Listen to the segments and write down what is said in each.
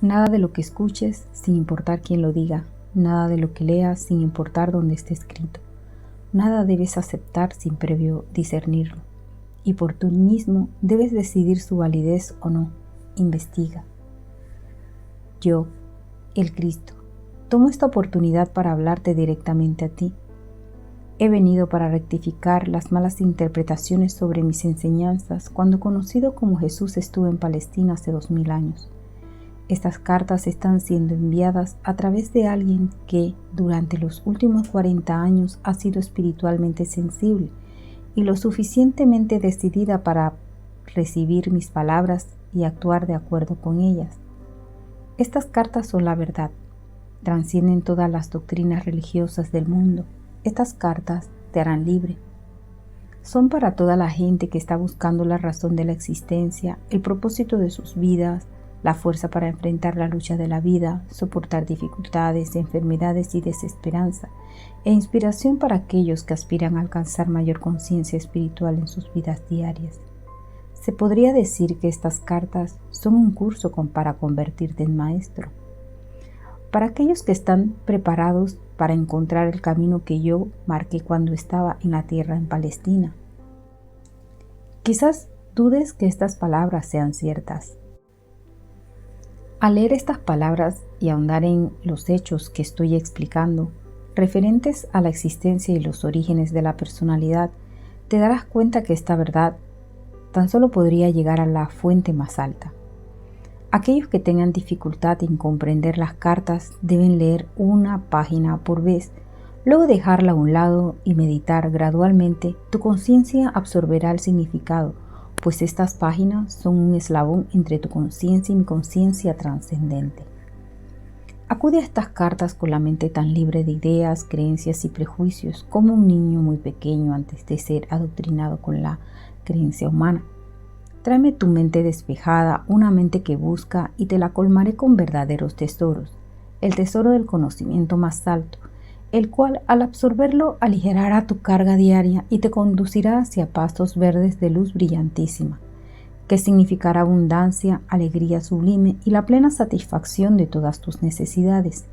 Nada de lo que escuches, sin importar quién lo diga, nada de lo que leas, sin importar dónde esté escrito. Nada debes aceptar sin previo discernirlo. Y por tú mismo debes decidir su validez o no. Investiga. Yo, el Cristo, tomo esta oportunidad para hablarte directamente a ti. He venido para rectificar las malas interpretaciones sobre mis enseñanzas cuando conocido como Jesús estuvo en Palestina hace 2000 años. Estas cartas están siendo enviadas a través de alguien que durante los últimos 40 años ha sido espiritualmente sensible y lo suficientemente decidida para recibir mis palabras y actuar de acuerdo con ellas. Estas cartas son la verdad, trascienden todas las doctrinas religiosas del mundo. Estas cartas te harán libre. Son para toda la gente que está buscando la razón de la existencia, el propósito de sus vidas, la fuerza para enfrentar la lucha de la vida, soportar dificultades, enfermedades y desesperanza, e inspiración para aquellos que aspiran a alcanzar mayor conciencia espiritual en sus vidas diarias. Se podría decir que estas cartas son un curso para convertirte en maestro. Para aquellos que están preparados para encontrar el camino que yo marqué cuando estaba en la tierra en Palestina. Quizás dudes que estas palabras sean ciertas. Al leer estas palabras y ahondar en los hechos que estoy explicando, referentes a la existencia y los orígenes de la personalidad, te darás cuenta que esta verdad tan solo podría llegar a la fuente más alta. Aquellos que tengan dificultad en comprender las cartas deben leer una página por vez, luego dejarla a un lado y meditar gradualmente. Tu conciencia absorberá el significado, pues estas páginas son un eslabón entre tu conciencia y mi conciencia trascendente. Acude a estas cartas con la mente tan libre de ideas, creencias y prejuicios como un niño muy pequeño antes de ser adoctrinado con la creencia humana. Tráeme tu mente despejada, una mente que busca, y te la colmaré con verdaderos tesoros, el tesoro del conocimiento más alto, el cual al absorberlo aligerará tu carga diaria y te conducirá hacia pastos verdes de luz brillantísima, que significará abundancia, alegría sublime y la plena satisfacción de todas tus necesidades.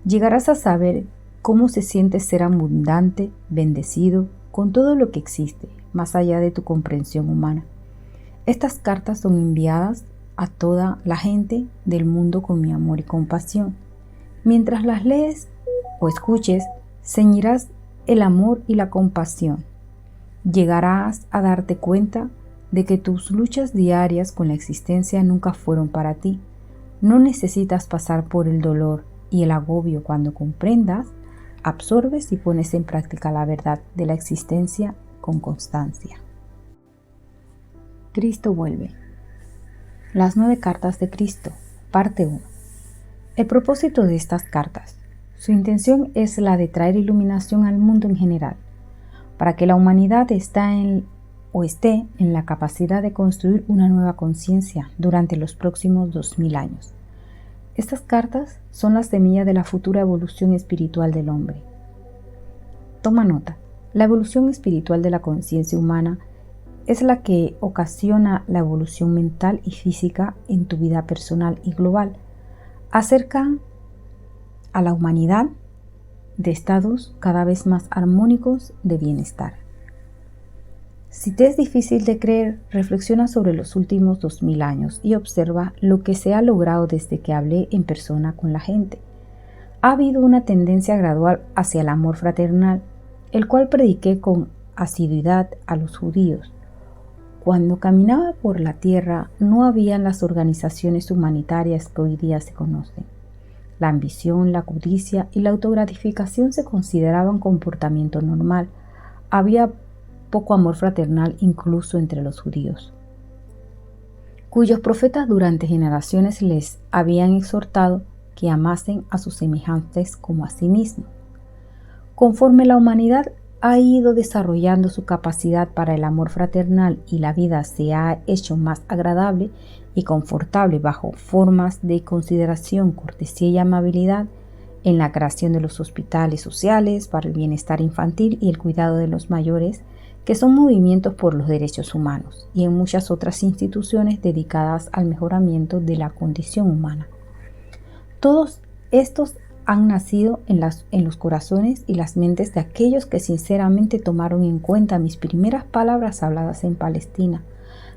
Llegarás a saber cómo se siente ser abundante, bendecido, con todo lo que existe, más allá de tu comprensión humana. Estas cartas son enviadas a toda la gente del mundo con mi amor y compasión. Mientras las lees o escuches, ceñirás el amor y la compasión. Llegarás a darte cuenta de que tus luchas diarias con la existencia nunca fueron para ti. No necesitas pasar por el dolor y el agobio. Cuando comprendas, absorbes y pones en práctica la verdad de la existencia con constancia. Cristo vuelve. Las 9 cartas de Cristo, parte 1. El propósito de estas cartas. Su intención es la de traer iluminación al mundo en general, para que la humanidad esté en la capacidad de construir una nueva conciencia durante los próximos 2000 años. Estas cartas son la semilla de la futura evolución espiritual del hombre. Toma nota, la evolución espiritual de la conciencia humana es la que ocasiona la evolución mental y física en tu vida personal y global. Acerca a la humanidad de estados cada vez más armónicos de bienestar. Si te es difícil de creer, reflexiona sobre los últimos 2000 años y observa lo que se ha logrado desde que hablé en persona con la gente. Ha habido una tendencia gradual hacia el amor fraternal, el cual prediqué con asiduidad a los judíos. Cuando caminaba por la tierra no habían las organizaciones humanitarias que hoy día se conocen. La ambición, la codicia y la autogratificación se consideraban comportamiento normal. Había poco amor fraternal incluso entre los judíos, cuyos profetas durante generaciones les habían exhortado que amasen a sus semejantes como a sí mismos. Conforme la humanidad ha ido desarrollando su capacidad para el amor fraternal y la vida se ha hecho más agradable y confortable bajo formas de consideración, cortesía y amabilidad, en la creación de los hospitales sociales para el bienestar infantil y el cuidado de los mayores, que son movimientos por los derechos humanos, y en muchas otras instituciones dedicadas al mejoramiento de la condición humana. Todos estos han nacido en los corazones y las mentes de aquellos que sinceramente tomaron en cuenta mis primeras palabras habladas en Palestina,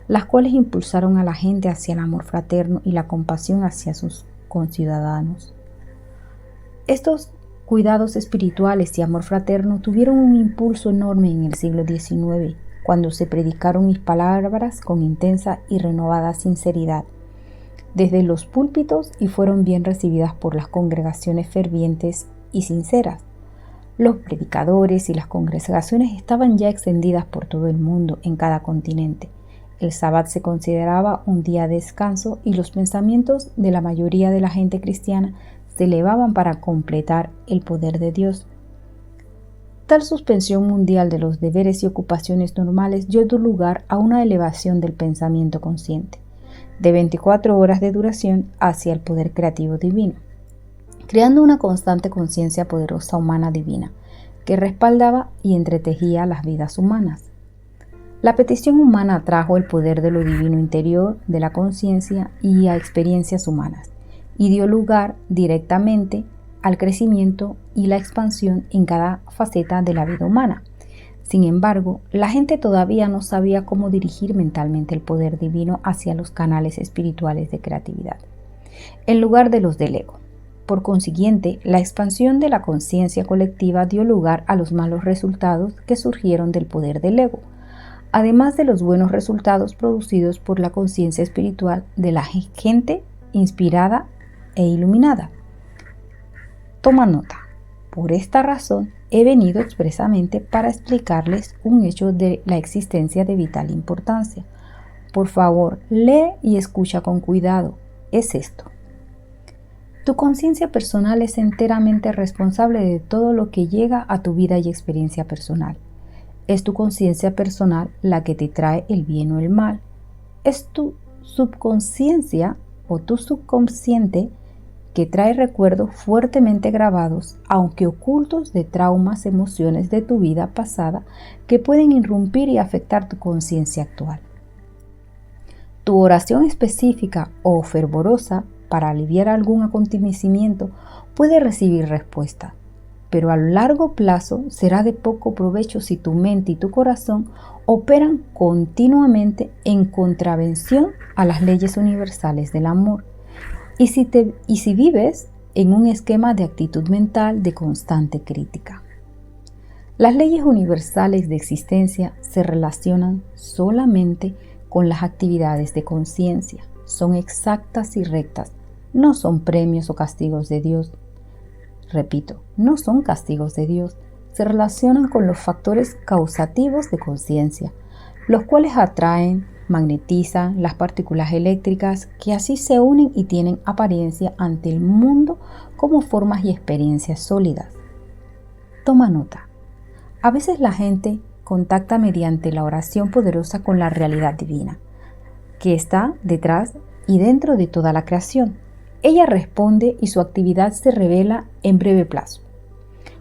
las cuales impulsaron a la gente hacia el amor fraterno y la compasión hacia sus conciudadanos. Estos cuidados espirituales y amor fraterno tuvieron un impulso enorme en el siglo XIX, cuando se predicaron mis palabras con intensa y renovada sinceridad desde los púlpitos y fueron bien recibidas por las congregaciones fervientes y sinceras. Los predicadores y las congregaciones estaban ya extendidas por todo el mundo, en cada continente. El sábado se consideraba un día de descanso y los pensamientos de la mayoría de la gente cristiana se elevaban para completar el poder de Dios. Tal suspensión mundial de los deberes y ocupaciones normales dio lugar a una elevación del pensamiento consciente, de 24 horas de duración, hacia el poder creativo divino, creando una constante conciencia poderosa humana divina, que respaldaba y entretejía las vidas humanas. La petición humana atrajo el poder de lo divino interior de la conciencia y a experiencias humanas, y dio lugar directamente al crecimiento y la expansión en cada faceta de la vida humana. Sin embargo, la gente todavía no sabía cómo dirigir mentalmente el poder divino hacia los canales espirituales de creatividad, en lugar de los del ego. Por consiguiente, la expansión de la conciencia colectiva dio lugar a los malos resultados que surgieron del poder del ego, además de los buenos resultados producidos por la conciencia espiritual de la gente inspirada e iluminada. Toma nota. Por esta razón, he venido expresamente para explicarles un hecho de la existencia de vital importancia. Por favor, lee y escucha con cuidado. Es esto. Tu conciencia personal es enteramente responsable de todo lo que llega a tu vida y experiencia personal. Es tu conciencia personal la que te trae el bien o el mal. Es tu subconsciencia o tu subconsciente que trae recuerdos fuertemente grabados, aunque ocultos, de traumas, emociones de tu vida pasada que pueden irrumpir y afectar tu conciencia actual. Tu oración específica o fervorosa para aliviar algún acontecimiento puede recibir respuesta, pero a largo plazo será de poco provecho si tu mente y tu corazón operan continuamente en contravención a las leyes universales del amor. Y si vives en un esquema de actitud mental de constante crítica. Las leyes universales de existencia se relacionan solamente con las actividades de conciencia. Son exactas y rectas. No son premios o castigos de Dios. Repito, no son castigos de Dios. Se relacionan con los factores causativos de conciencia, los cuales atraen, magnetizan las partículas eléctricas que así se unen y tienen apariencia ante el mundo como formas y experiencias sólidas. Toma nota. A veces la gente contacta mediante la oración poderosa con la realidad divina, que está detrás y dentro de toda la creación. Ella responde y su actividad se revela en breve plazo,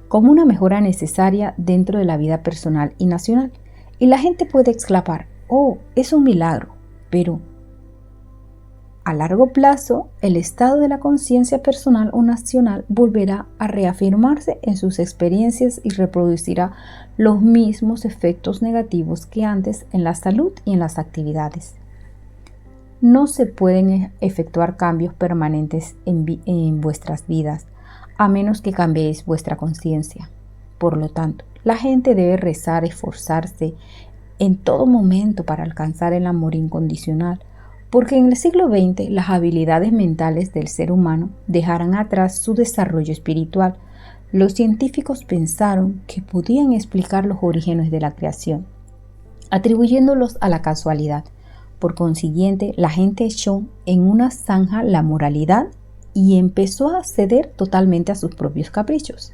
como una mejora necesaria dentro de la vida personal y nacional. Y la gente puede exclamar: «Oh, es un milagro», pero a largo plazo el estado de la conciencia personal o nacional volverá a reafirmarse en sus experiencias y reproducirá los mismos efectos negativos que antes en la salud y en las actividades. No se pueden efectuar cambios permanentes en vuestras vidas, a menos que cambiéis vuestra conciencia. Por lo tanto, la gente debe rezar, esforzarse en todo momento para alcanzar el amor incondicional, porque en el siglo XX las habilidades mentales del ser humano dejarán atrás su desarrollo espiritual. Los científicos pensaron que podían explicar los orígenes de la creación, atribuyéndolos a la casualidad. Por consiguiente, la gente echó en una zanja la moralidad y empezó a ceder totalmente a sus propios caprichos.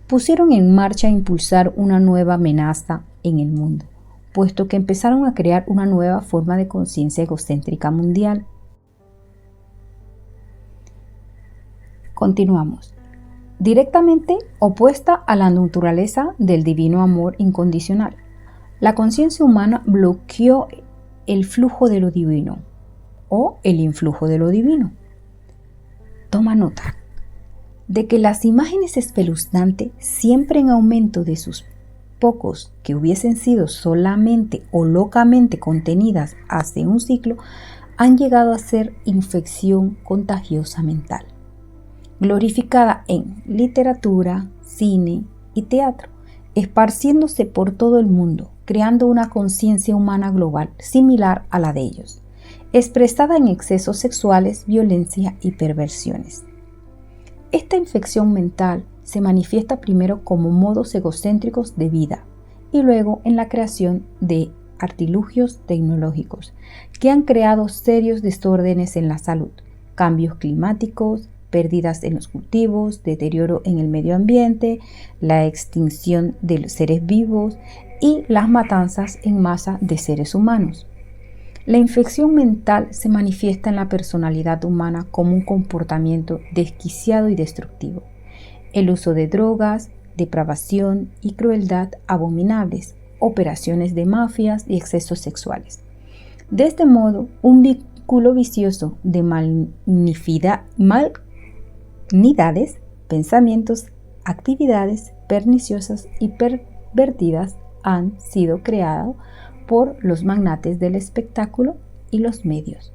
Pusieron en marcha a impulsar una nueva amenaza en el mundo, puesto que empezaron a crear una nueva forma de conciencia egocéntrica mundial. Continuamos. Directamente opuesta a la naturaleza del divino amor incondicional. La conciencia humana bloqueó el flujo de lo divino o el influjo de lo divino. Toma nota de que las imágenes espeluznantes, siempre en aumento de sus pocos que hubiesen sido solamente o locamente contenidas hace un ciclo, han llegado a ser infección contagiosa mental, glorificada en literatura, cine y teatro, esparciéndose por todo el mundo, creando una conciencia humana global similar a la de ellos, expresada en excesos sexuales, violencia y perversiones. Esta infección mental se manifiesta primero como modos egocéntricos de vida y luego en la creación de artilugios tecnológicos que han creado serios desórdenes en la salud, cambios climáticos, pérdidas en los cultivos, deterioro en el medio ambiente, la extinción de los seres vivos y las matanzas en masa de seres humanos. La infección mental se manifiesta en la personalidad humana como un comportamiento desquiciado y destructivo. El uso de drogas, depravación y crueldad abominables, operaciones de mafias y excesos sexuales. De este modo, un vínculo vicioso de malignidades, pensamientos, actividades perniciosas y pervertidas han sido creados por los magnates del espectáculo y los medios.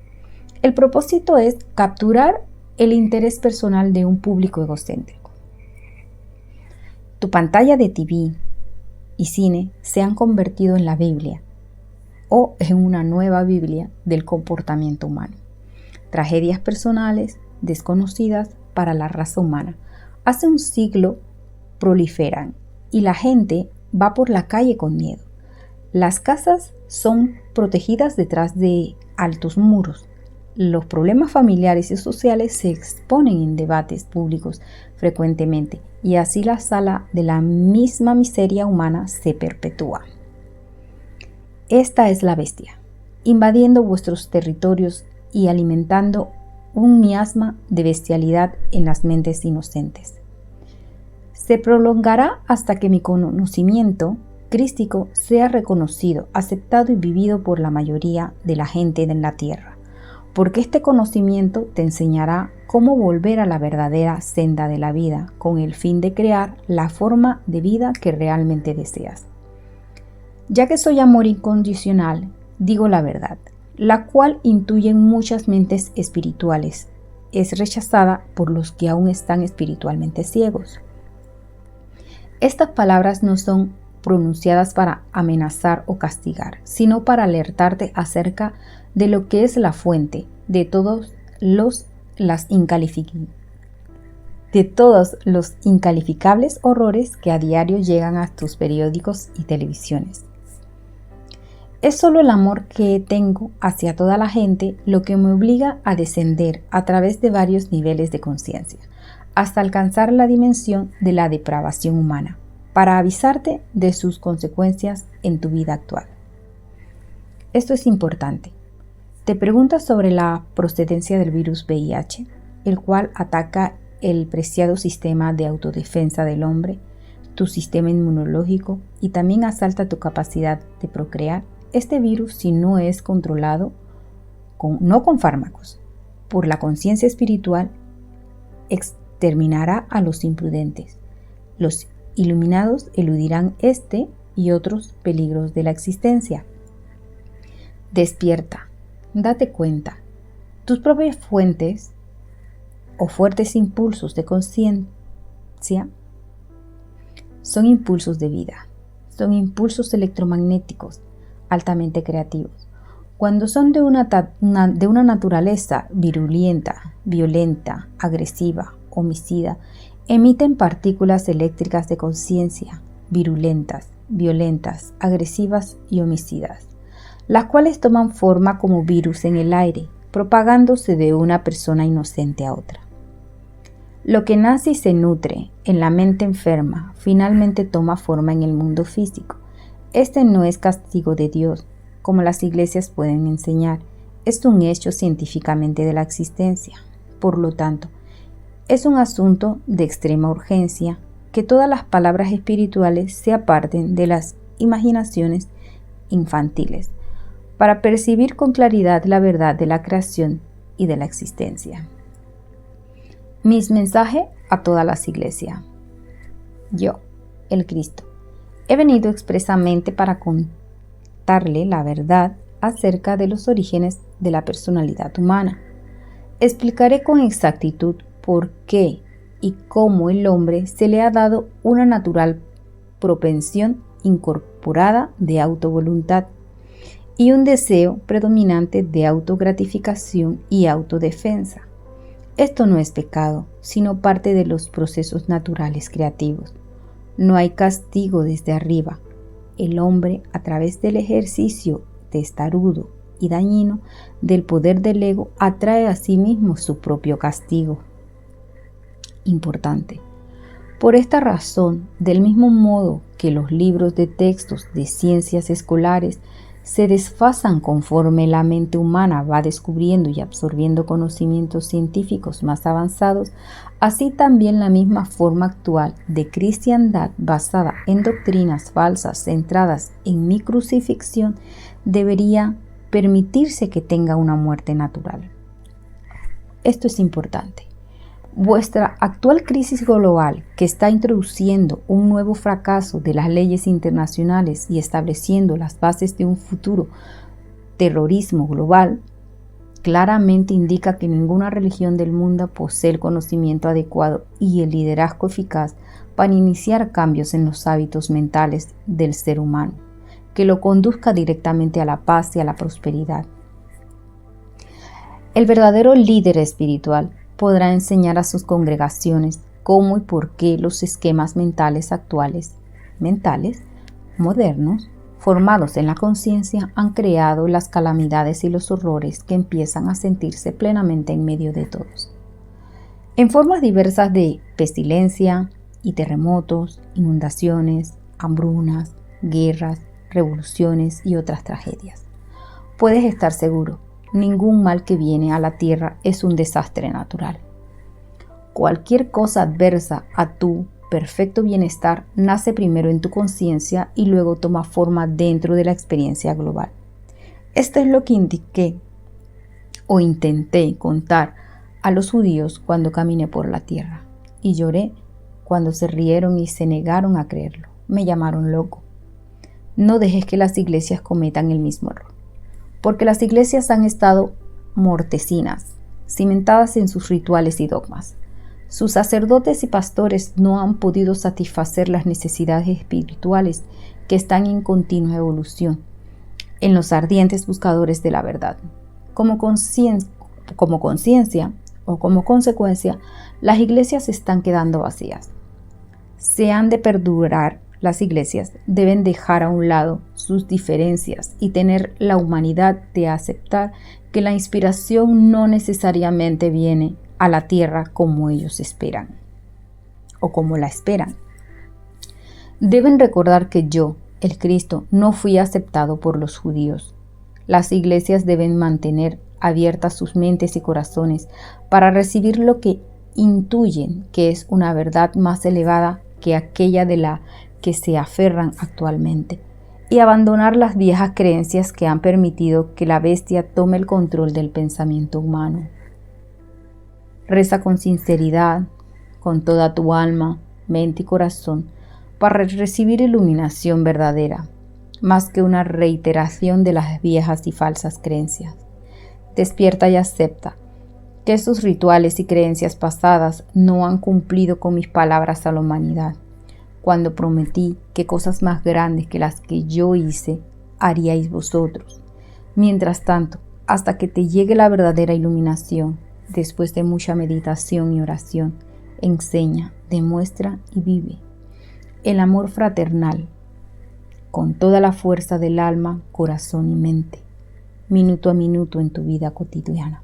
El propósito es capturar el interés personal de un público egocéntrico. Tu pantalla de TV y cine se han convertido en la Biblia o en una nueva Biblia del comportamiento humano. Tragedias personales desconocidas para la raza humana. Hace un siglo proliferan y la gente va por la calle con miedo. Las casas son protegidas detrás de altos muros. Los problemas familiares y sociales se exponen en debates públicos frecuentemente y así la sala de la misma miseria humana se perpetúa. Esta es la bestia, invadiendo vuestros territorios y alimentando un miasma de bestialidad en las mentes inocentes. Se prolongará hasta que mi conocimiento crístico sea reconocido, aceptado y vivido por la mayoría de la gente en la tierra, porque este conocimiento te enseñará cómo volver a la verdadera senda de la vida con el fin de crear la forma de vida que realmente deseas. Ya que soy amor incondicional, digo la verdad, la cual intuyen muchas mentes espirituales. Es rechazada por los que aún están espiritualmente ciegos. Estas palabras no son pronunciadas para amenazar o castigar, sino para alertarte acerca de lo que es la fuente de todos los incalificables horrores que a diario llegan a tus periódicos y televisiones. Es solo el amor que tengo hacia toda la gente lo que me obliga a descender a través de varios niveles de conciencia, hasta alcanzar la dimensión de la depravación humana, para avisarte de sus consecuencias en tu vida actual. Esto es importante. Te preguntas sobre la procedencia del virus VIH, el cual ataca el preciado sistema de autodefensa del hombre, tu sistema inmunológico y también asalta tu capacidad de procrear. Este virus, si no es controlado, no con fármacos, por la conciencia espiritual, exterminará a los imprudentes. Los iluminados eludirán este y otros peligros de la existencia. Despierta, date cuenta. Tus propias fuentes o fuertes impulsos de conciencia son impulsos de vida, son impulsos electromagnéticos altamente creativos. Cuando son de una naturaleza virulenta, violenta, agresiva, homicida, emiten partículas eléctricas de conciencia, virulentas, violentas, agresivas y homicidas, las cuales toman forma como virus en el aire, propagándose de una persona inocente a otra. Lo que nace y se nutre en la mente enferma finalmente toma forma en el mundo físico. Este no es castigo de Dios, como las iglesias pueden enseñar, es un hecho científicamente de la existencia. Por lo tanto, es un asunto de extrema urgencia que todas las palabras espirituales se aparten de las imaginaciones infantiles, para percibir con claridad la verdad de la creación y de la existencia. Mis mensajes a todas las iglesias. Yo, el Cristo, he venido expresamente para contarle la verdad acerca de los orígenes de la personalidad humana. Explicaré con exactitud por qué y cómo el hombre se le ha dado una natural propensión incorporada de autovoluntad y un deseo predominante de autogratificación y autodefensa. Esto no es pecado, sino parte de los procesos naturales creativos. No hay castigo desde arriba. El hombre, a través del ejercicio testarudo y dañino del poder del ego, atrae a sí mismo su propio castigo. Importante. Por esta razón, del mismo modo que los libros de textos de ciencias escolares se desfasan conforme la mente humana va descubriendo y absorbiendo conocimientos científicos más avanzados, así también la misma forma actual de cristiandad basada en doctrinas falsas centradas en mi crucifixión debería permitirse que tenga una muerte natural. Esto es importante. Vuestra actual crisis global, que está introduciendo un nuevo fracaso de las leyes internacionales y estableciendo las bases de un futuro terrorismo global, claramente indica que ninguna religión del mundo posee el conocimiento adecuado y el liderazgo eficaz para iniciar cambios en los hábitos mentales del ser humano, que lo conduzca directamente a la paz y a la prosperidad. El verdadero líder espiritual podrá enseñar a sus congregaciones cómo y por qué los esquemas mentales actuales, modernos, formados en la conciencia, han creado las calamidades y los horrores que empiezan a sentirse plenamente en medio de todos. En formas diversas de pestilencia y terremotos, inundaciones, hambrunas, guerras, revoluciones y otras tragedias. Puedes estar seguro. Ningún mal que viene a la tierra es un desastre natural. Cualquier cosa adversa a tu perfecto bienestar nace primero en tu conciencia y luego toma forma dentro de la experiencia global. Esto es lo que indiqué o intenté contar a los judíos cuando caminé por la tierra, y lloré cuando se rieron y se negaron a creerlo. Me llamaron loco. No dejes que las iglesias cometan el mismo error, porque las iglesias han estado mortecinas, cimentadas en sus rituales y dogmas. Sus sacerdotes y pastores no han podido satisfacer las necesidades espirituales que están en continua evolución en los ardientes buscadores de la verdad. Como conciencia o como consecuencia, las iglesias se están quedando vacías. Se han de perdurar. Las iglesias deben dejar a un lado sus diferencias y tener la humanidad de aceptar que la inspiración no necesariamente viene a la tierra como ellos esperan o como la esperan. Deben recordar que yo, el Cristo, no fui aceptado por los judíos. Las iglesias deben mantener abiertas sus mentes y corazones para recibir lo que intuyen que es una verdad más elevada que aquella de la que se aferran actualmente, y abandonar las viejas creencias que han permitido que la bestia tome el control del pensamiento humano. Reza con sinceridad, con toda tu alma, mente y corazón, para recibir iluminación verdadera, más que una reiteración de las viejas y falsas creencias. Despierta y acepta que esos rituales y creencias pasadas no han cumplido con mis palabras a la humanidad, cuando prometí que cosas más grandes que las que yo hice haríais vosotros. Mientras tanto, hasta que te llegue la verdadera iluminación, después de mucha meditación y oración, enseña, demuestra y vive el amor fraternal con toda la fuerza del alma, corazón y mente, minuto a minuto en tu vida cotidiana.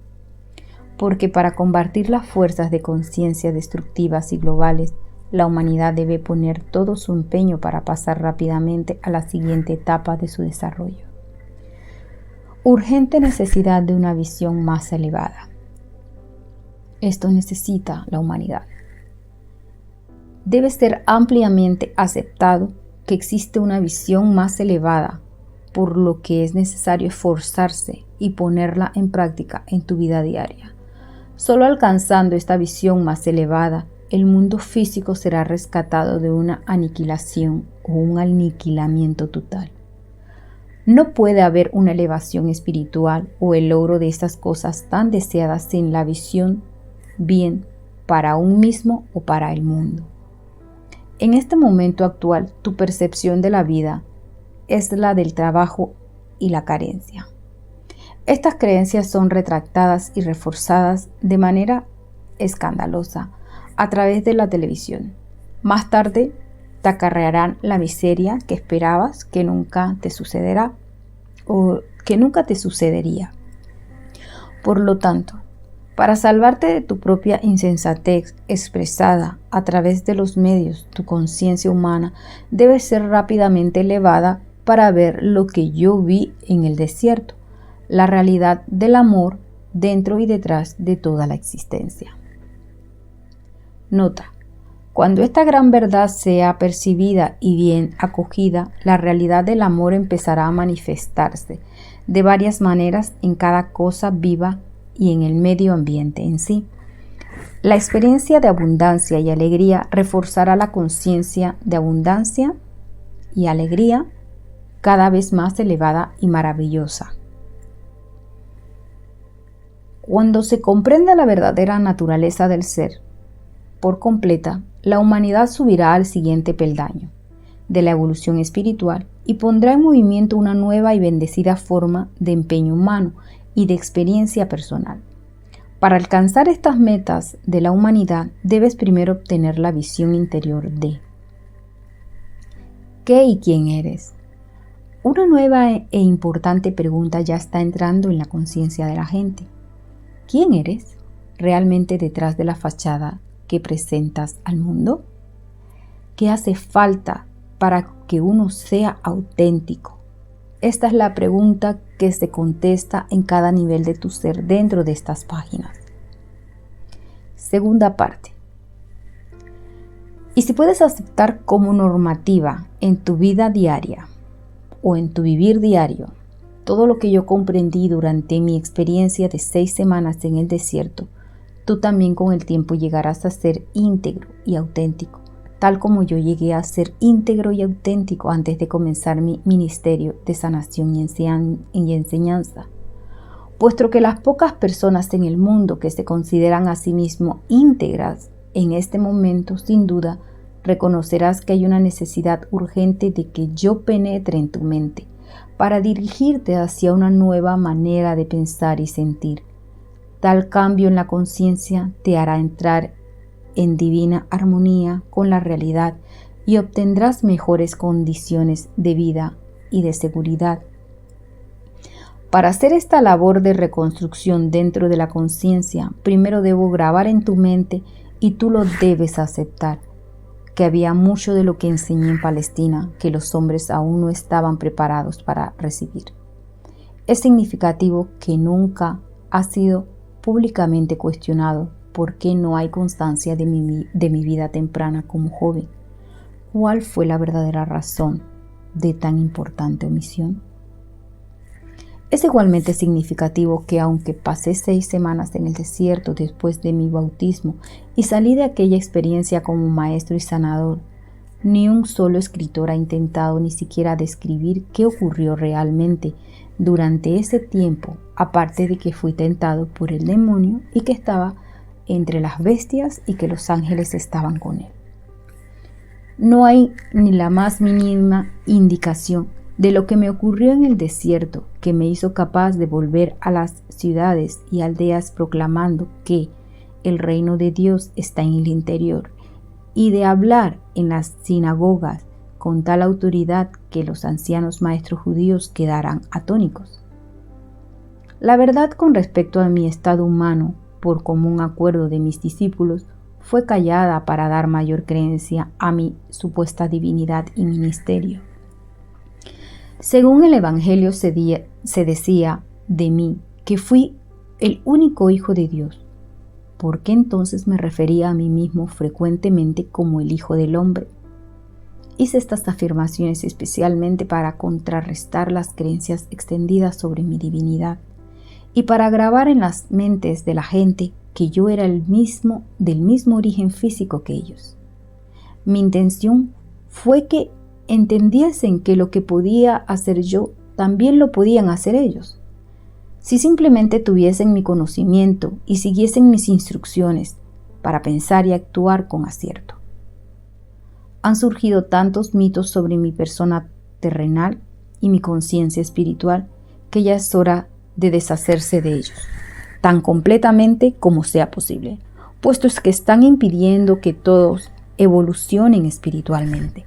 Porque para combatir las fuerzas de conciencia destructivas y globales, la humanidad debe poner todo su empeño para pasar rápidamente a la siguiente etapa de su desarrollo. Urgente necesidad de una visión más elevada. Esto necesita la humanidad. Debe ser ampliamente aceptado que existe una visión más elevada, por lo que es necesario esforzarse y ponerla en práctica en tu vida diaria. Solo alcanzando esta visión más elevada, el mundo físico será rescatado de una aniquilación o un aniquilamiento total. No puede haber una elevación espiritual o el logro de estas cosas tan deseadas sin la visión bien para un mismo o para el mundo. En este momento actual, tu percepción de la vida es la del trabajo y la carencia. Estas creencias son retractadas y reforzadas de manera escandalosa a través de la televisión. Más tarde te acarrearán la miseria que esperabas que nunca te sucederá o que nunca te sucedería. Por lo tanto, para salvarte de tu propia insensatez expresada a través de los medios, tu conciencia humana debe ser rápidamente elevada para ver lo que yo vi en el desierto, la realidad del amor dentro y detrás de toda la existencia. Nota: cuando esta gran verdad sea percibida y bien acogida, la realidad del amor empezará a manifestarse de varias maneras en cada cosa viva y en el medio ambiente en sí. La experiencia de abundancia y alegría reforzará la conciencia de abundancia y alegría cada vez más elevada y maravillosa. Cuando se comprenda la verdadera naturaleza del ser por completa, la humanidad subirá al siguiente peldaño de la evolución espiritual y pondrá en movimiento una nueva y bendecida forma de empeño humano y de experiencia personal. Para alcanzar estas metas de la humanidad, debes primero obtener la visión interior de ¿qué y quién eres? Una nueva e importante pregunta ya está entrando en la conciencia de la gente. ¿Quién eres realmente detrás de la fachada que presentas al mundo? ¿Qué hace falta para que uno sea auténtico? Esta es la pregunta que se contesta en cada nivel de tu ser dentro de estas páginas. Segunda parte. Y si puedes aceptar como normativa en tu vida diaria o en tu vivir diario todo lo que yo comprendí durante mi experiencia de 6 semanas en el desierto, tú también con el tiempo llegarás a ser íntegro y auténtico, tal como yo llegué a ser íntegro y auténtico antes de comenzar mi ministerio de sanación y enseñanza. Puesto que las pocas personas en el mundo que se consideran a sí mismos íntegras en este momento, sin duda, reconocerás que hay una necesidad urgente de que yo penetre en tu mente para dirigirte hacia una nueva manera de pensar y sentir. Tal cambio en la conciencia te hará entrar en divina armonía con la realidad y obtendrás mejores condiciones de vida y de seguridad. Para hacer esta labor de reconstrucción dentro de la conciencia, primero debo grabar en tu mente, y tú lo debes aceptar, que había mucho de lo que enseñé en Palestina que los hombres aún no estaban preparados para recibir. Es significativo que nunca ha sido públicamente cuestionado por qué no hay constancia de mi vida temprana como joven. ¿Cuál fue la verdadera razón de tan importante omisión? Es igualmente significativo que aunque pasé 6 semanas en el desierto después de mi bautismo y salí de aquella experiencia como maestro y sanador, ni un solo escritor ha intentado ni siquiera describir qué ocurrió realmente durante ese tiempo, aparte de que fui tentado por el demonio y que estaba entre las bestias y que los ángeles estaban con él. No hay ni la más mínima indicación de lo que me ocurrió en el desierto que me hizo capaz de volver a las ciudades y aldeas proclamando que el reino de Dios está en el interior y de hablar en las sinagogas con tal autoridad que los ancianos maestros judíos quedaran atónicos. La verdad con respecto a mi estado humano, por común acuerdo de mis discípulos, fue callada para dar mayor creencia a mi supuesta divinidad y ministerio. Según el Evangelio se decía de mí que fui el único hijo de Dios. ¿Por qué entonces me refería a mí mismo frecuentemente como el Hijo del Hombre? Hice estas afirmaciones especialmente para contrarrestar las creencias extendidas sobre mi divinidad y para grabar en las mentes de la gente que yo era del mismo origen físico que ellos. Mi intención fue que entendiesen que lo que podía hacer yo, también lo podían hacer ellos, si simplemente tuviesen mi conocimiento y siguiesen mis instrucciones para pensar y actuar con acierto. Han surgido tantos mitos sobre mi persona terrenal y mi conciencia espiritual que ya es hora de deshacerse de ellos, tan completamente como sea posible, puesto es que están impidiendo que todos evolucionen espiritualmente.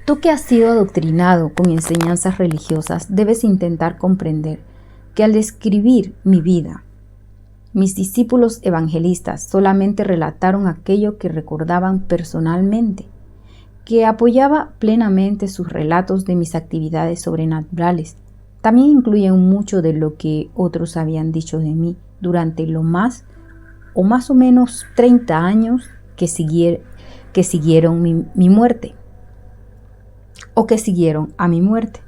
Tú que has sido adoctrinado con enseñanzas religiosas, debes intentar comprender que al describir mi vida, mis discípulos evangelistas solamente relataron aquello que recordaban personalmente, que apoyaba plenamente sus relatos de mis actividades sobrenaturales. También incluyen mucho de lo que otros habían dicho de mí durante lo más o menos 30 años que siguieron mi muerte, o que siguieron a mi muerte.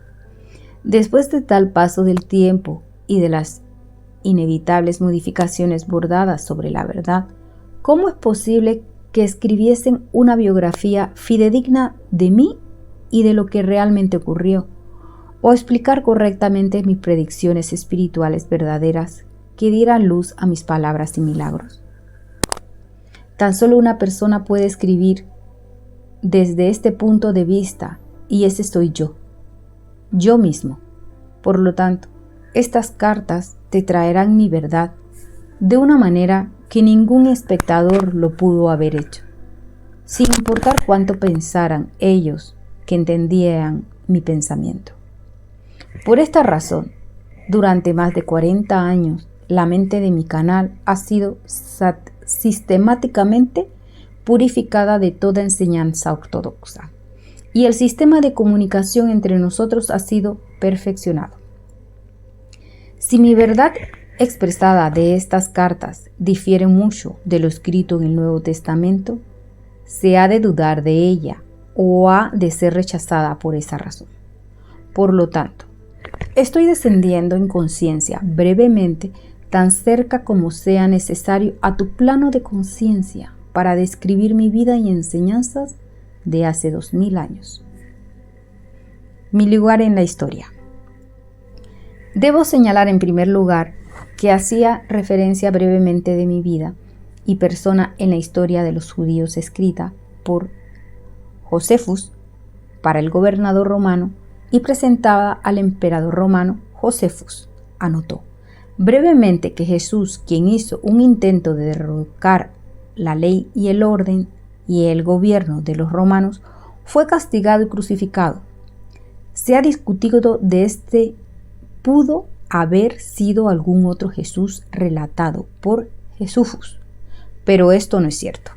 Después de tal paso del tiempo y de las inevitables modificaciones bordadas sobre la verdad, ¿cómo es posible que escribiesen una biografía fidedigna de mí y de lo que realmente ocurrió, o explicar correctamente mis predicciones espirituales verdaderas que dieran luz a mis palabras y milagros? Tan solo una persona puede escribir desde este punto de vista, y ese soy yo mismo. Por lo tanto, estas cartas te traerán mi verdad de una manera que ningún espectador lo pudo haber hecho, sin importar cuánto pensaran ellos que entendían mi pensamiento. Por esta razón, durante más de 40 años, la mente de mi canal ha sido sistemáticamente purificada de toda enseñanza ortodoxa, y el sistema de comunicación entre nosotros ha sido perfeccionado. Si mi verdad expresada de estas cartas difiere mucho de lo escrito en el Nuevo Testamento, se ha de dudar de ella o ha de ser rechazada por esa razón. Por lo tanto, estoy descendiendo en conciencia brevemente, tan cerca como sea necesario, a tu plano de conciencia para describir mi vida y enseñanzas de hace 2000 años. Mi lugar en la historia. Debo señalar en primer lugar que hacía referencia brevemente de mi vida y persona en la historia de los judíos escrita por Josefus para el gobernador romano y presentada al emperador romano. Josefus anotó brevemente que Jesús, quien hizo un intento de derrocar la ley y el orden y el gobierno de los romanos, fue castigado y crucificado. Se ha discutido de este pudo haber sido algún otro Jesús relatado por Jesús, pero esto no es cierto.